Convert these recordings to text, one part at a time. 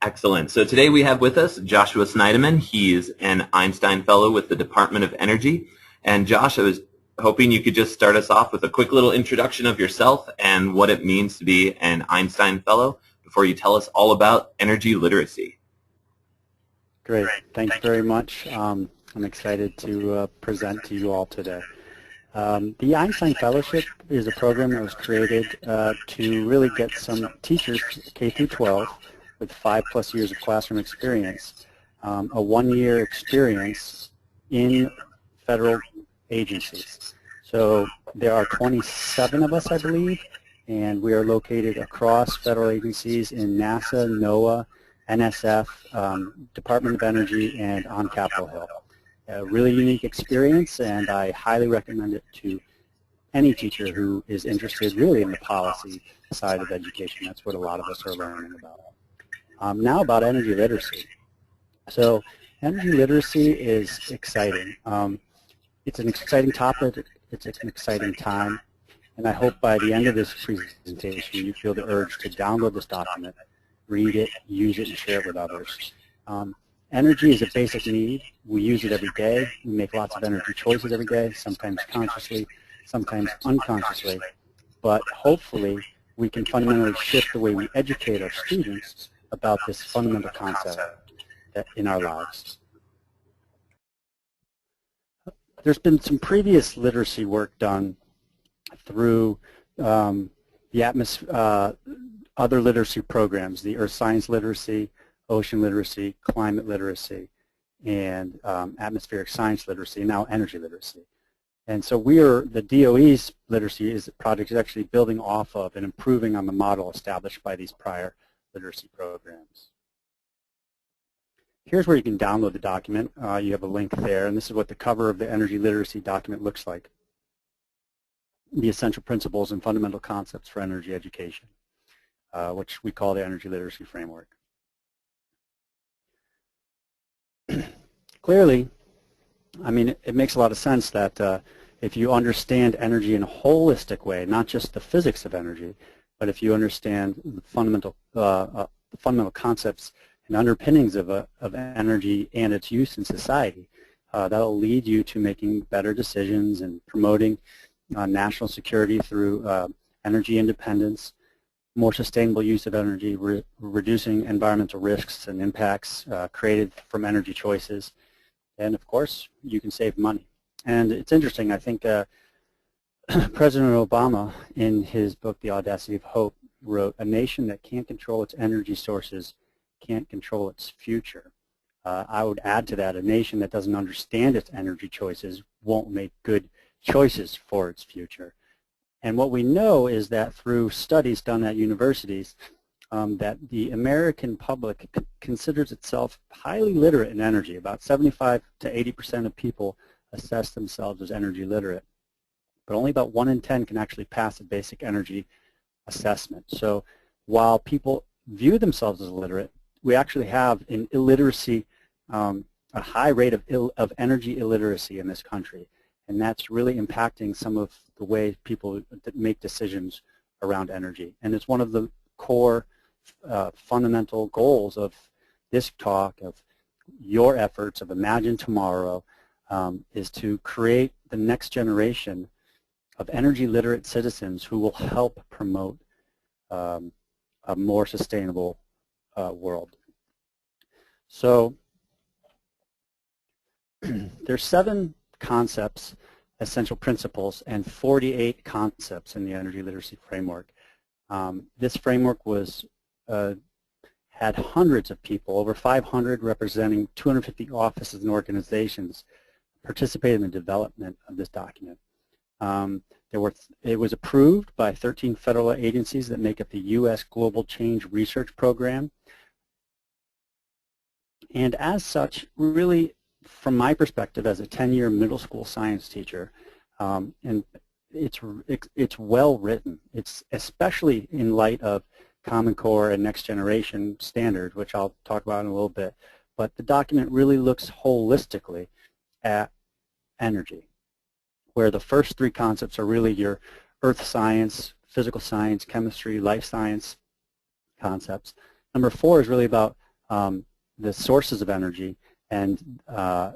Excellent. So today we have with us Joshua Sneideman. He is an Einstein Fellow with the Department of Energy. And Josh, I was hoping you could just start us off with a quick little introduction of yourself and what it means to be an Einstein Fellow before you tell us all about energy literacy. Great. Thanks very much. I'm excited to present to you all today. The Einstein Fellowship is a program that was created to really get some teachers, K through 12, with 5+ years of classroom experience, a 1-year experience in federal agencies. So there are 27 of us, I believe, and we are located across federal agencies in NASA, NOAA, NSF, Department of Energy, and on Capitol Hill. A really unique experience, and I highly recommend it to any teacher who is interested really in the policy side of education. That's what a lot of us are learning about. Now about energy literacy. So energy literacy is exciting. It's an exciting topic. It's an exciting time. And I hope by the end of this presentation you feel the urge to download this document, read it, use it, and share it with others. Energy is a basic need. We use it every day. We make lots of energy choices every day, sometimes consciously, sometimes unconsciously. But hopefully we can fundamentally shift the way we educate our students about this fundamental concept in our lives. There's been some previous literacy work done through the other literacy programs, the earth science literacy, ocean literacy, climate literacy, and atmospheric science literacy, and now energy literacy. And so the DOE's literacy project is actually building off of and improving on the model established by these prior literacy programs. Here's where you can download the document. You have a link there, and this is what the cover of the energy literacy document looks like. The essential principles and fundamental concepts for energy education, which we call the energy literacy framework. Clearly, I mean, it makes a lot of sense that if you understand energy in a holistic way, not just the physics of energy, but if you understand the fundamental concepts and underpinnings of energy and its use in society, that'll lead you to making better decisions and promoting national security through energy independence, more sustainable use of energy, reducing environmental risks and impacts created from energy choices, and of course you can save money. And it's interesting, I think President Obama in his book The Audacity of Hope wrote, "A nation that can't control its energy sources can't control its future." I would add to that, a nation that doesn't understand its energy choices won't make good choices for its future. And what we know is that through studies done at universities, that the American public considers itself highly literate in energy. About 75 to 80% of people assess themselves as energy literate, but only about 1 in 10 can actually pass a basic energy assessment. So while people view themselves as illiterate, we actually have an illiteracy, a high rate of energy illiteracy in this country. And that's really impacting some of the way people make decisions around energy. And it's one of the core fundamental goals of this talk, of your efforts, of Imagine Tomorrow, is to create the next generation of energy literate citizens who will help promote a more sustainable world. So there's 7 concepts, essential principles, and 48 concepts in the energy literacy framework. This framework was had hundreds of people, over 500 representing 250 offices and organizations, participate in the development of this document. It was approved by 13 federal agencies that make up the U.S. Global Change Research Program. And as such, really, from my perspective as a 10-year middle school science teacher, and it's well written. It's especially in light of Common Core and Next Generation standards, which I'll talk about in a little bit. But the document really looks holistically at energy, where the first 3 concepts are really your earth science, physical science, chemistry, life science concepts. Number 4 is really about the sources of energy and how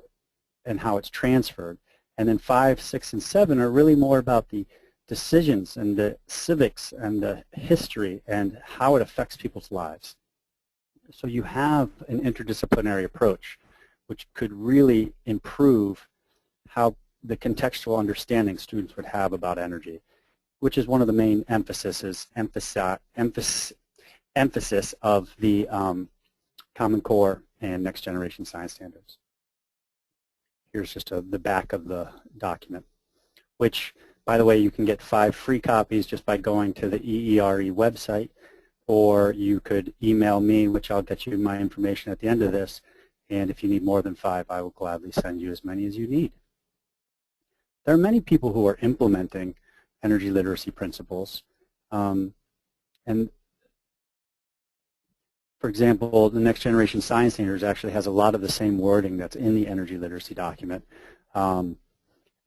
it's transferred. And then 5, 6, and 7 are really more about the decisions and the civics and the history and how it affects people's lives. So you have an interdisciplinary approach, which could really improve how the contextual understanding students would have about energy, which is one of the main emphasis of the Common Core and Next Generation Science Standards. Here's just the back of the document, which, by the way, you can get 5 free copies just by going to the EERE website, or you could email me, which I'll get you my information at the end of this, and if you need more than 5, I will gladly send you as many as you need. There are many people who are implementing energy literacy principles, and for example, the Next Generation Science Standards actually has a lot of the same wording that's in the energy literacy document,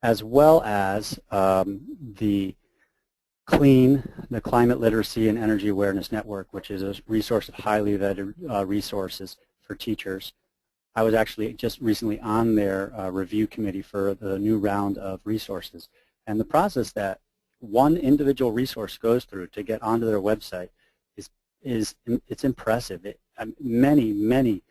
as well as the Climate Literacy and Energy Awareness Network, which is a resource of highly vetted resources for teachers. I was actually just recently on their review committee for the new round of resources, and the process that one individual resource goes through to get onto their website it's impressive. Many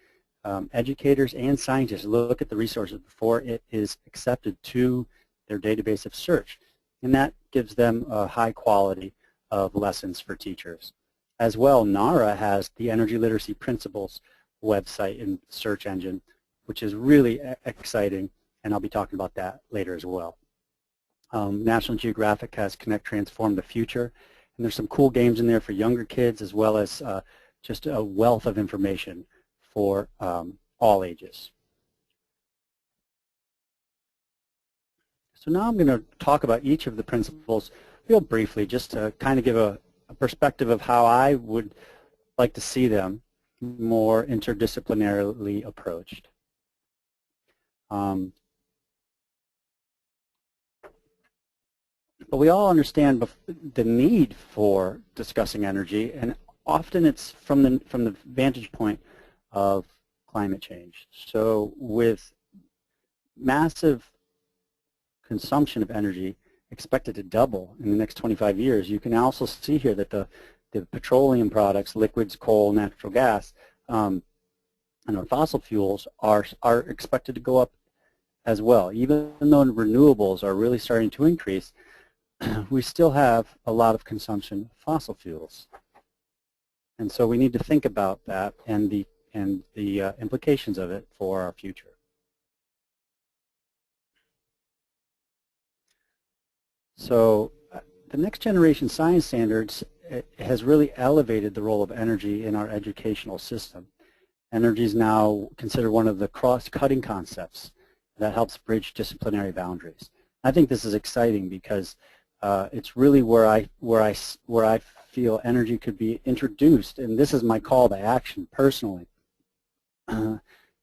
educators and scientists look at the resources before it is accepted to their database of search, and that gives them a high quality of lessons for teachers. As well, NARA has the Energy Literacy Principles website and search engine, which is really exciting, and I'll be talking about that later as well. National Geographic has Connect, Transform the Future, and there's some cool games in there for younger kids, as well as just a wealth of information for all ages. So now I'm going to talk about each of the principles real briefly, just to kind of give a perspective of how I would like to see them more interdisciplinarily approached. But we all understand the need for discussing energy, and often it's from the vantage point of climate change. So with massive consumption of energy expected to double in the next 25 years, you can also see here that the petroleum products, liquids, coal, natural gas, and our fossil fuels are expected to go up as well. Even though renewables are really starting to increase, we still have a lot of consumption of fossil fuels. And so we need to think about that and the implications of it for our future. So the Next Generation Science Standards has really elevated the role of energy in our educational system. Energy is now considered one of the cross-cutting concepts that helps bridge disciplinary boundaries. I think this is exciting because it's really where I feel energy could be introduced, and this is my call to action personally,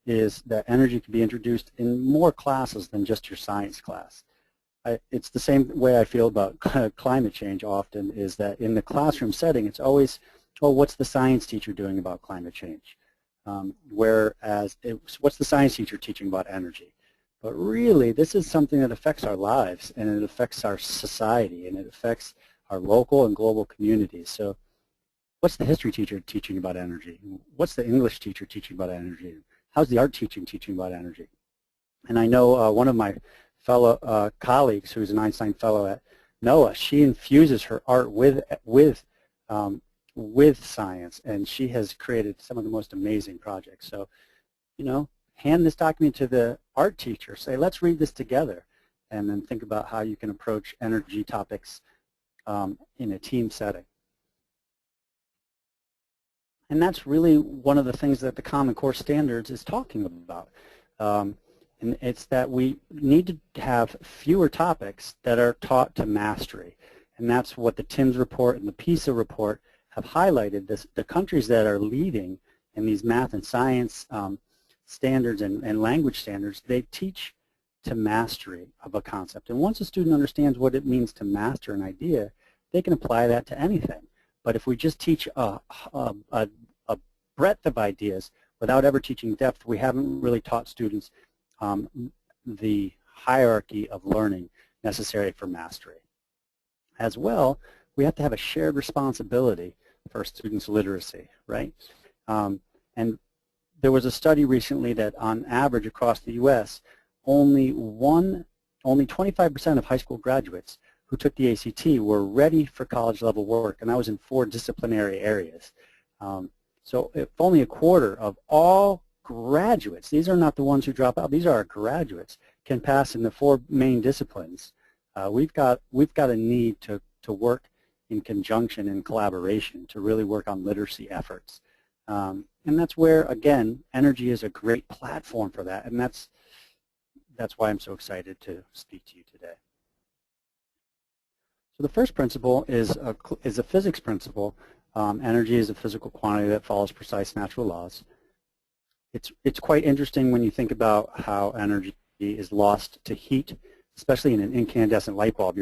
is that energy could be introduced in more classes than just your science class. It's the same way I feel about climate change often, is that in the classroom setting it's always, oh, what's the science teacher doing about climate change? Whereas, what's the science teacher teaching about energy? But really, this is something that affects our lives, and it affects our society, and it affects our local and global communities. So what's the history teacher teaching about energy? What's the English teacher teaching about energy? How's the art teaching about energy? And I know one of my fellow colleagues, who's an Einstein fellow at NOAA, she infuses her art with science, and she has created some of the most amazing projects. So, you know, hand this document to the art teacher, say, let's read this together, and then think about how you can approach energy topics in a team setting. And that's really one of the things that the Common Core Standards is talking about. And it's that we need to have fewer topics that are taught to mastery. And that's what the TIMSS report and the PISA report have highlighted. The countries that are leading in these math and science standards and language standards, they teach to mastery of a concept. And once a student understands what it means to master an idea, they can apply that to anything. But if we just teach a breadth of ideas without ever teaching depth, we haven't really taught students the hierarchy of learning necessary for mastery. As well, we have to have a shared responsibility for students' literacy, right? And there was a study recently that on average across the U.S., only 25% of high school graduates who took the ACT were ready for college level work, and that was in 4 disciplinary areas. So if only a quarter of all graduates, these are not the ones who drop out, these are our graduates, can pass in the 4 main disciplines, we've got a need to work in conjunction and collaboration to really work on literacy efforts. And that's where, again, energy is a great platform for that, and that's why I'm so excited to speak to you today. So the first principle is a physics principle. Energy is a physical quantity that follows precise natural laws. It's quite interesting when you think about how energy is lost to heat, especially in an incandescent light bulb.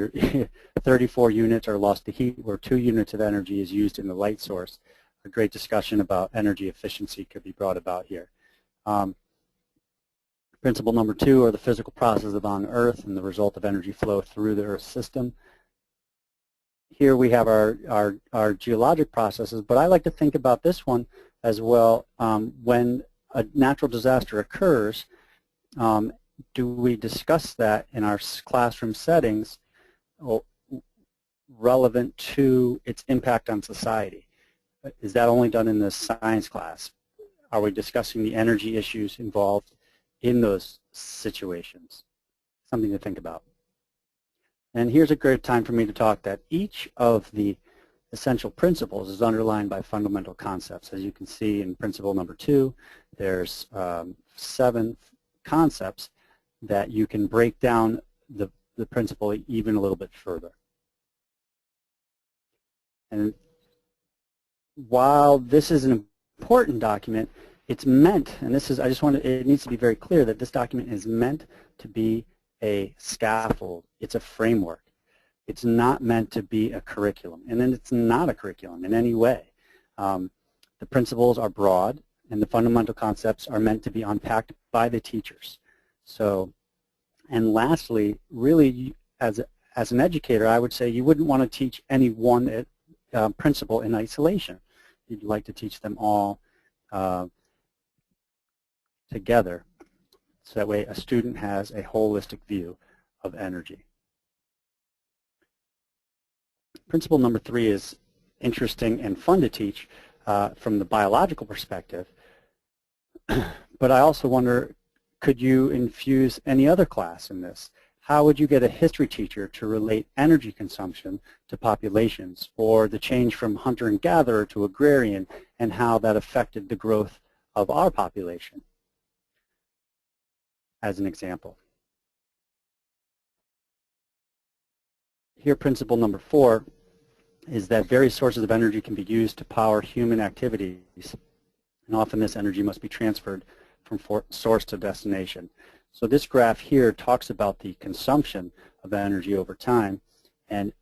34 units are lost to heat, where 2 units of energy is used in the light source. A great discussion about energy efficiency could be brought about here. Principle number 2 are the physical processes on Earth and the result of energy flow through the Earth system. Here we have our geologic processes, but I like to think about this one as well. When a natural disaster occurs, do we discuss that in our classroom settings relevant to its impact on society? Is that only done in the science class? Are we discussing the energy issues involved in those situations? Something to think about. And here's a great time for me to talk that each of the essential principles is underlined by fundamental concepts. As you can see in principle number 2, there's 7 concepts that you can break down the principle even a little bit further. And while this is an important document, it's meant, and this is, it needs to be very clear that this document is meant to be a scaffold. It's a framework. It's not meant to be a curriculum, and then it's not a curriculum in any way. The principles are broad, and the fundamental concepts are meant to be unpacked by the teachers. So, and lastly, really, as an educator, I would say you wouldn't want to teach any one principle in isolation. You'd like to teach them all together, so that way a student has a holistic view of energy. Principle number 3 is interesting and fun to teach from the biological perspective, but I also wonder, could you infuse any other class in this? How would you get a history teacher to relate energy consumption to populations, or the change from hunter and gatherer to agrarian, and how that affected the growth of our population, as an example? Here, principle number 4 is that various sources of energy can be used to power human activities, and often this energy must be transferred from source to destination. So this graph here talks about the consumption of energy over time, and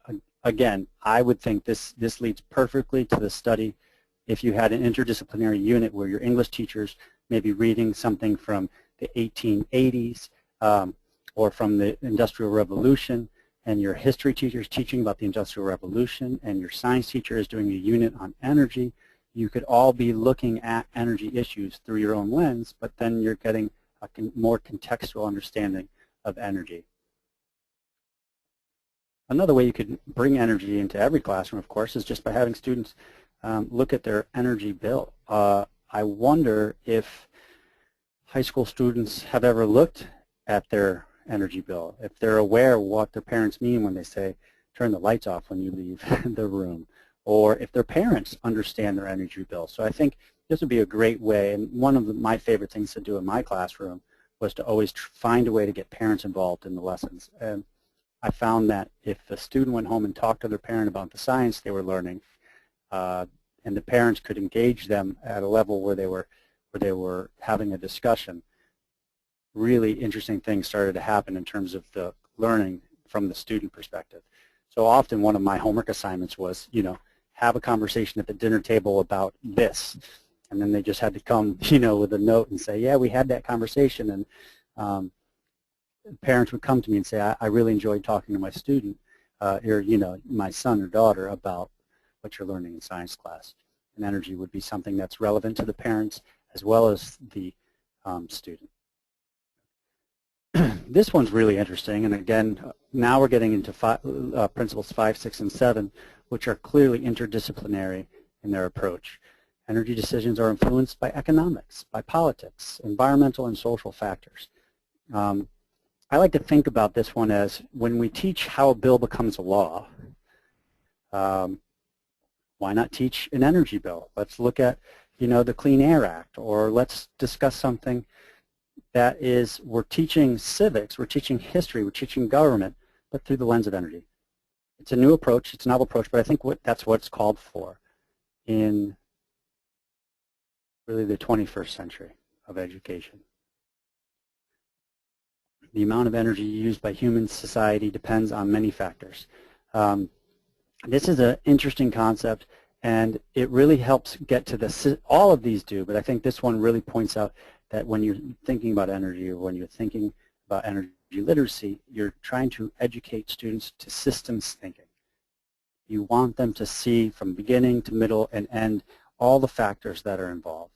again, I would think this leads perfectly to the study if you had an interdisciplinary unit where your English teachers may be reading something from the 1880s or from the Industrial Revolution, and your history teacher is teaching about the Industrial Revolution, and your science teacher is doing a unit on energy. You could all be looking at energy issues through your own lens, but then you're getting a more contextual understanding of energy. Another way you could bring energy into every classroom, of course, is just by having students look at their energy bill. I wonder if high school students have ever looked at their energy bill, if they're aware what their parents mean when they say, turn the lights off when you leave the room, or if their parents understand their energy bill. So I think this would be a great way, and one of my favorite things to do in my classroom was to always find a way to get parents involved in the lessons. And I found that if a student went home and talked to their parent about the science they were learning, and the parents could engage them at a level where they were having a discussion, really interesting things started to happen in terms of the learning from the student perspective. So often one of my homework assignments was, have a conversation at the dinner table about this. And then they just had to come, with a note and say, yeah, we had that conversation. And parents would come to me and say, I really enjoyed talking to my student, or, my son or daughter about what you're learning in science class. And energy would be something that's relevant to the parents as well as the student. This one's really interesting, and again, now we're getting into principles 5, 6, and 7, which are clearly interdisciplinary in their approach. Energy decisions are influenced by economics, by politics, environmental and social factors. I like to think about this one as when we teach how a bill becomes a law, why not teach an energy bill? Let's look at, the Clean Air Act, or let's discuss something that is, we're teaching civics, we're teaching history, we're teaching government, but through the lens of energy. It's a new approach, it's a novel approach, but I think that's what it's called for in really the 21st century of education. The amount of energy used by human society depends on many factors. This is an interesting concept, and it really helps get to the, all of these do, but I think this one really points out that when you're thinking about energy, or when you're thinking about energy literacy, you're trying to educate students to systems thinking. You want them to see from beginning to middle and end all the factors that are involved.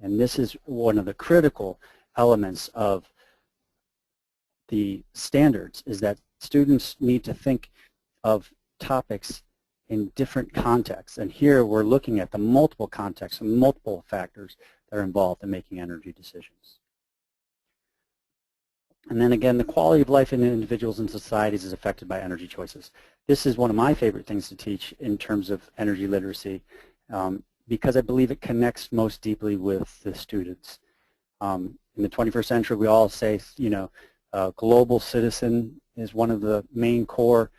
And this is one of the critical elements of the standards, is that students need to think of topics in different contexts. And here we're looking at the multiple contexts and multiple factors that are involved in making energy decisions. And then again, the quality of life in individuals and societies is affected by energy choices. This is one of my favorite things to teach in terms of energy literacy, because I believe it connects most deeply with the students. In the 21st century, we all say, global citizen is one of the main core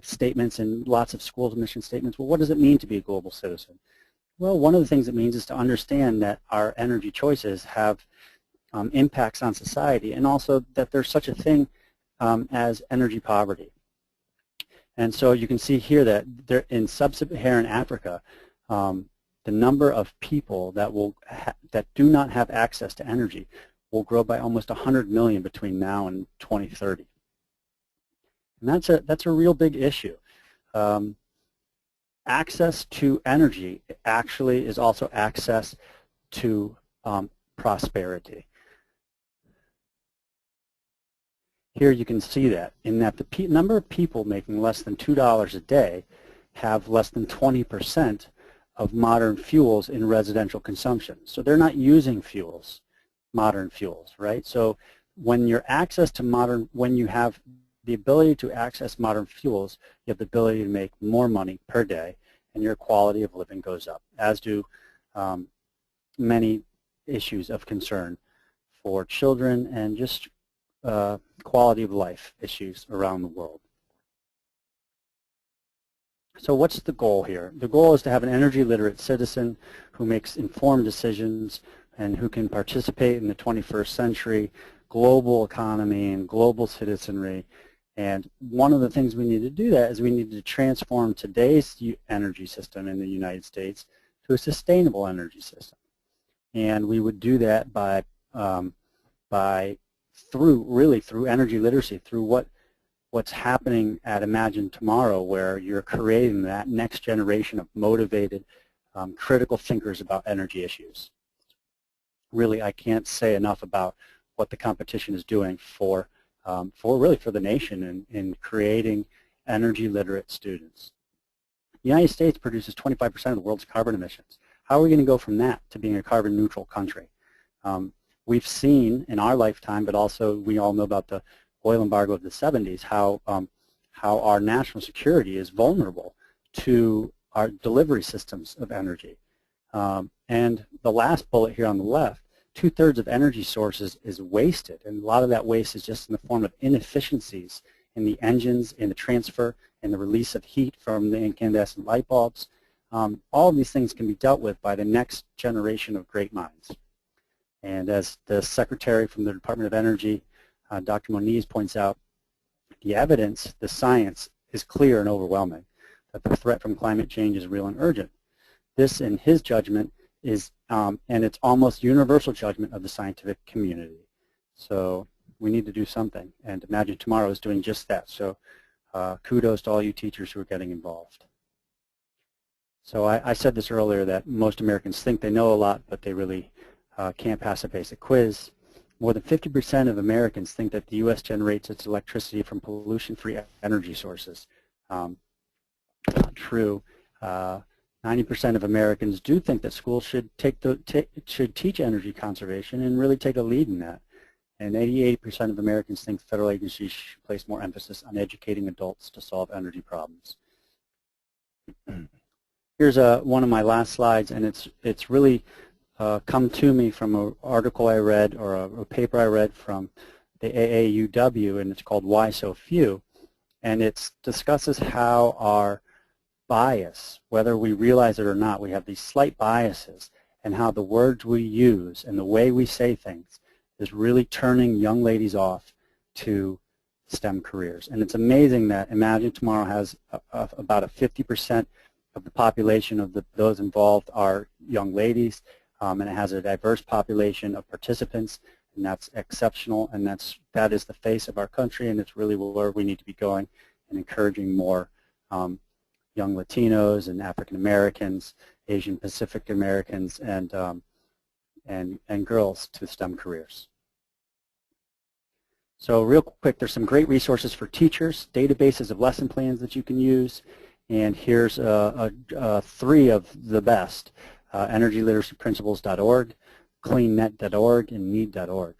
statements in lots of schools' mission statements. Well, what does it mean to be a global citizen? Well, one of the things it means is to understand that our energy choices have impacts on society, and also that there's such a thing as energy poverty. And so you can see here that in sub-Saharan Africa, the number of people that do not have access to energy will grow by almost 100 million between now and 2030. And that's a real big issue. Access to energy actually is also access to prosperity. Here you can see that, in that the number of people making less than $2 a day have less than 20% of modern fuels in residential consumption. So they're not using fuels, modern fuels, right? So when you have the ability to access modern fuels, you have the ability to make more money per day, and your quality of living goes up, as do many issues of concern for children and just quality of life issues around the world. So what's the goal here? The goal is to have an energy literate citizen who makes informed decisions and who can participate in the 21st century global economy and global citizenry. And one of the things we need to do that is we need to transform today's energy system in the United States to a sustainable energy system. And we would do that through energy literacy, through what's happening at Imagine Tomorrow, where you're creating that next generation of motivated, critical thinkers about energy issues. Really, I can't say enough about what the competition is doing for the nation in creating energy literate students. The United States produces 25% of the world's carbon emissions. How are we going to go from that to being a carbon neutral country? We've seen in our lifetime, but also we all know about the oil embargo of the 70s, how our national security is vulnerable to our delivery systems of energy. And the last bullet here on the left, 2/3 of energy sources is wasted, and a lot of that waste is just in the form of inefficiencies in the engines, in the transfer, and the release of heat from the incandescent light bulbs. All of these things can be dealt with by the next generation of great minds. And as the Secretary from the Department of Energy, Dr. Moniz, points out, the evidence, the science, is clear and overwhelming that the threat from climate change is real and urgent. This, in his judgment, and it's almost universal judgment of the scientific community. So we need to do something, and Imagine Tomorrow is doing just that. So kudos to all you teachers who are getting involved. So I said this earlier, that most Americans think they know a lot, but they really can't pass a basic quiz. More than 50% of Americans think that the U.S. generates its electricity from pollution-free energy sources. Not true. 90% of Americans do think that schools should teach energy conservation and really take a lead in that. And 88% of Americans think federal agencies should place more emphasis on educating adults to solve energy problems. Here's one of my last slides, and it's really come to me from an article I read, or a paper I read from the AAUW, and it's called Why So Few, and it discusses how our bias, whether we realize it or not, we have these slight biases, and how the words we use and the way we say things is really turning young ladies off to STEM careers. And it's amazing that Imagine Tomorrow has about a 50% of the population of those involved are young ladies, and it has a diverse population of participants, and that's exceptional, and that is the face of our country, and it's really where we need to be going and encouraging more young Latinos and African Americans, Asian Pacific Americans, and girls to STEM careers. So real quick, there's some great resources for teachers, databases of lesson plans that you can use, and here's three of the best: energyliteracyprinciples.org, cleannet.org, and need.org.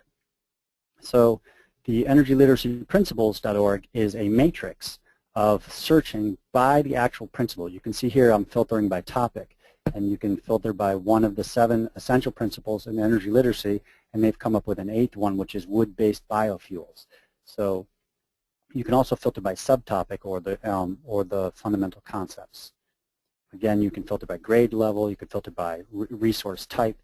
So the energyliteracyprinciples.org is a matrix of searching by the actual principle. You can see here I'm filtering by topic, and you can filter by one of the 7 essential principles in energy literacy, and they've come up with an 8th one, which is wood-based biofuels. So you can also filter by subtopic or the fundamental concepts. Again, you can filter by grade level, you can filter by resource type,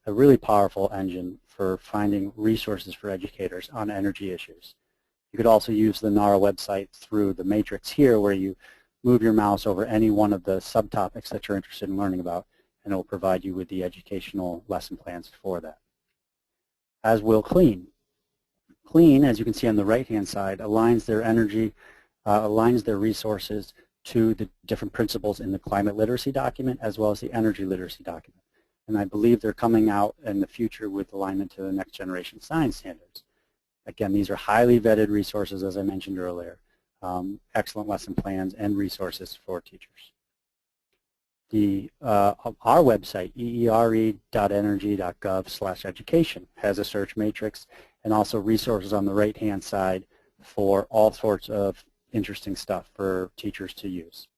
a really powerful engine for finding resources for educators on energy issues. You could also use the NARA website through the matrix here, where you move your mouse over any one of the subtopics that you're interested in learning about, and it will provide you with the educational lesson plans for that. As will Clean. Clean, as you can see on the right-hand side, aligns their energy, aligns their resources to the different principles in the climate literacy document as well as the energy literacy document. And I believe they're coming out in the future with alignment to the next generation science standards. Again, these are highly vetted resources, as I mentioned earlier. Excellent lesson plans and resources for teachers. Our website, eere.energy.gov/education, has a search matrix and also resources on the right-hand side for all sorts of interesting stuff for teachers to use.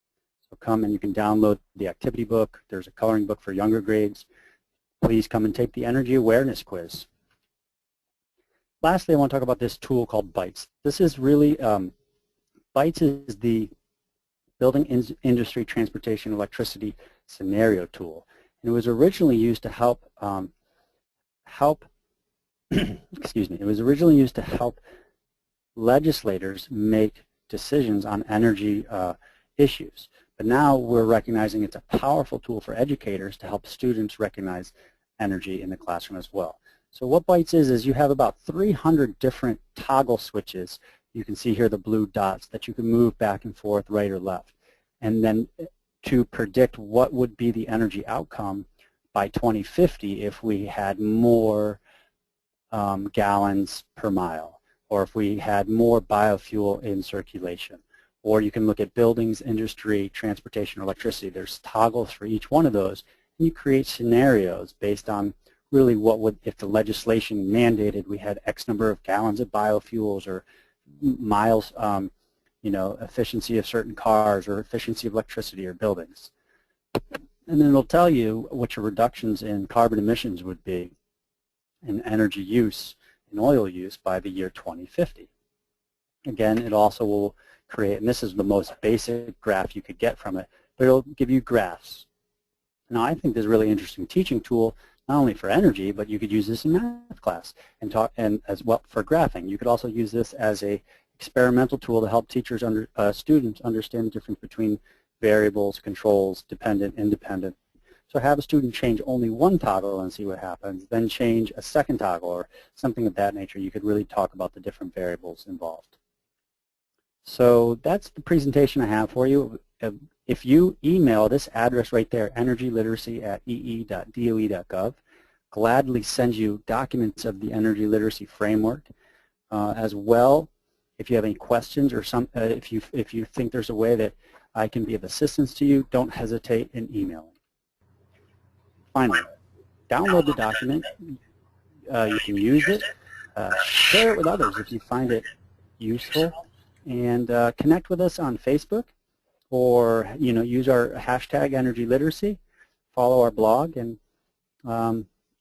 So come and you can download the activity book. There's a coloring book for younger grades. Please come and take the energy awareness quiz. Lastly, I want to talk about this tool called BITES. This is really, BITES is the Building Industry Transportation Electricity Scenario Tool. And it was originally used to help, excuse me, it was originally used to help legislators make decisions on energy issues. But now we're recognizing it's a powerful tool for educators to help students recognize energy in the classroom as well. So what BITES is you have about 300 different toggle switches. You can see here the blue dots that you can move back and forth, right or left. And then to predict what would be the energy outcome by 2050 if we had more gallons per mile, or if we had more biofuel in circulation. Or you can look at buildings, industry, transportation, or electricity. There's toggles for each one of those, and you create scenarios based on really what would, if the legislation mandated we had X number of gallons of biofuels or miles, you know, efficiency of certain cars or efficiency of electricity or buildings. And then it'll tell you what your reductions in carbon emissions would be in energy use and oil use by the year 2050. Again, it also will create, and this is the most basic graph you could get from it, but it'll give you graphs. Now, I think this is a really interesting teaching tool, not only for energy, but you could use this in math class and as well for graphing. You could also use this as a experimental tool to help teachers, students understand the difference between variables, controls, dependent, independent, So have a student change only one toggle and see what happens, then change a second toggle or something of that nature. You could really talk about the different variables involved. So that's the presentation I have for you. If you email this address right there, energyliteracy@ee.doe.gov, gladly send you documents of the energy literacy framework. As well, if you have any questions or if you think there's a way that I can be of assistance to you, don't hesitate in emailing. Finally, download the document. You can use it. Share it with others if you find it useful, and connect with us on Facebook, or use our hashtag Energy Literacy. Follow our blog, and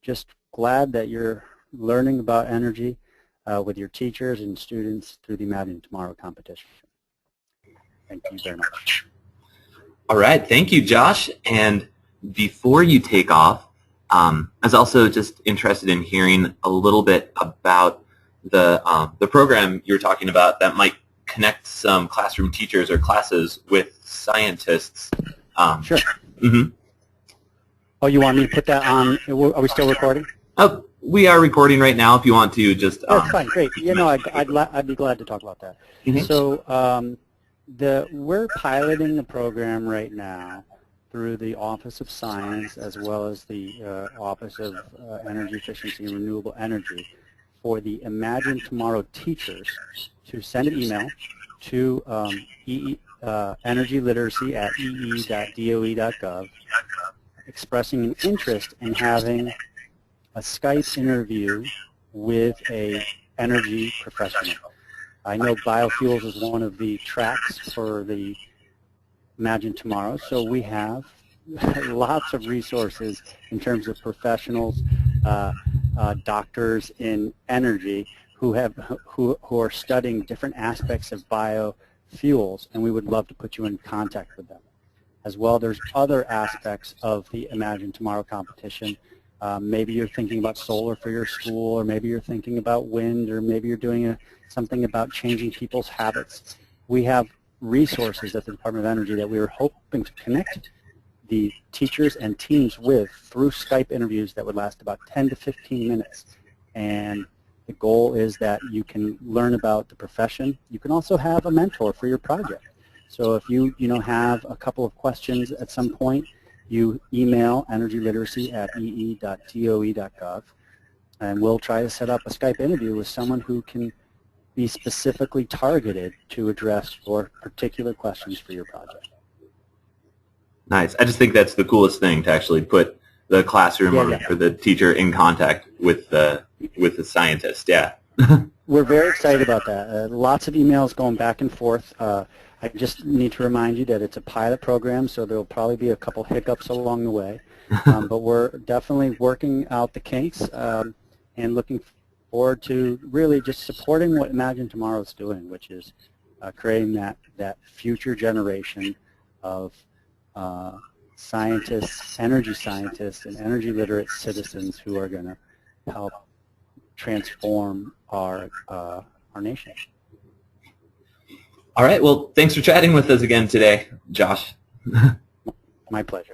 just glad that you're learning about energy with your teachers and students through the Imagine Tomorrow competition. Thank you very much. All right, thank you, Josh. And before you take off, I was also just interested in hearing a little bit about the program you were talking about that might connect some classroom teachers or classes with scientists. Sure. Mm-hmm. Oh, you want me to put that on? Are we still recording? Oh, we are recording right now. If you want to just... That's fine, great. I'd be glad to talk about that. Mm-hmm. So we're piloting the program right now through the Office of Science as well as the Office of Energy Efficiency and Renewable Energy for the Imagine Tomorrow teachers to send an email to energyliteracy@ee.doe.gov expressing an interest in having a Skype interview with a energy professional. I know biofuels is one of the tracks for the Imagine Tomorrow, so we have lots of resources in terms of professionals, doctors in energy who are studying different aspects of biofuels, and we would love to put you in contact with them. As well, there's other aspects of the Imagine Tomorrow competition. Maybe you're thinking about solar for your school, or maybe you're thinking about wind, or maybe you're doing something about changing people's habits. We have resources at the Department of Energy that we were hoping to connect the teachers and teams with through Skype interviews that would last about 10 to 15 minutes. And the goal is that you can learn about the profession. You can also have a mentor for your project. So if you have a couple of questions at some point, you email energyliteracy@ee.doe.gov, and we'll try to set up a Skype interview with someone who can be specifically targeted to address your particular questions for your project. Nice. I just think that's the coolest thing, to actually put the classroom or the teacher in contact with the scientist. Yeah. We're very excited about that. Lots of emails going back and forth. I just need to remind you that it's a pilot program, so there will probably be a couple hiccups along the way. But we're definitely working out the kinks and looking forward to really just supporting what Imagine Tomorrow is doing, which is creating that future generation of scientists, energy scientists, and energy literate citizens who are going to help transform our nation. All right. Well, thanks for chatting with us again today, Josh. My pleasure.